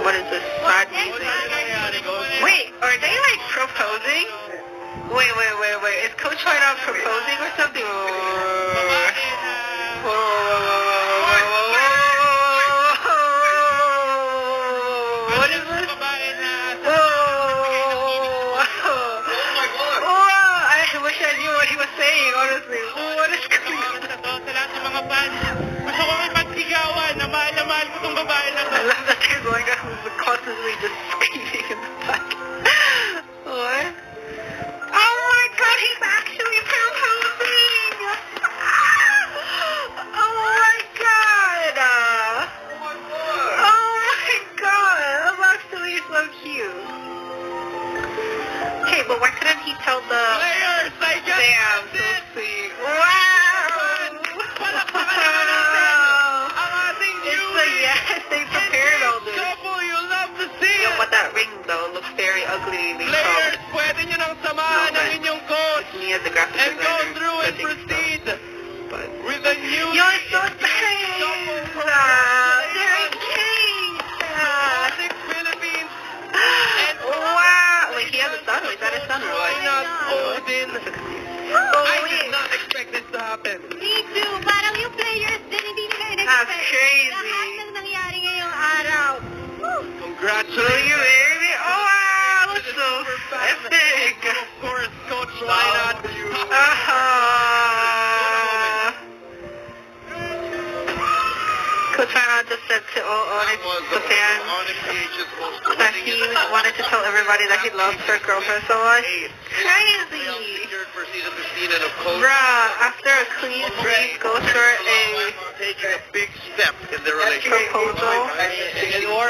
What is this? Sad music. Wait, are they like proposing? Wait. Is Coach White out proposing or something? What is this? I wish I knew what he was saying, honestly. What is going on? I love that they're going around constantly just screaming in the back. What? Oh my god, he's actually proposing! Oh my god! Oh my god! That's actually so cute. Okay, but why couldn't he tell the players? Damn, so sweet. Wow! Yes, they prepared all this. Couple, you love to see Yo, it. but that ring though looks very ugly. Players, pwede nyo nang samahan ang inyong coach Me as a graphic and go designer, through and I think so. proceed But with a new yo, it's so nice. They're engaged. classic Philippines. And Wow. Wait, he has a son. Is that his son or why what? not Odin? Oh, I wait. did not expect this to happen. Me too. Parang yung players din, hindi nila That's in-expect. crazy. Lahat ng nangyari ngayong araw. Will Congratulations. you baby? Oh wow, that's so epic. Of course, Coach Lynott. Coach Lynott just said to all the fans that he wanted to tell everybody that he loves their girlfriend so much. Crazy. Bruh, after a clean sweep goes for a taking a big step in their relationship. proposal. And more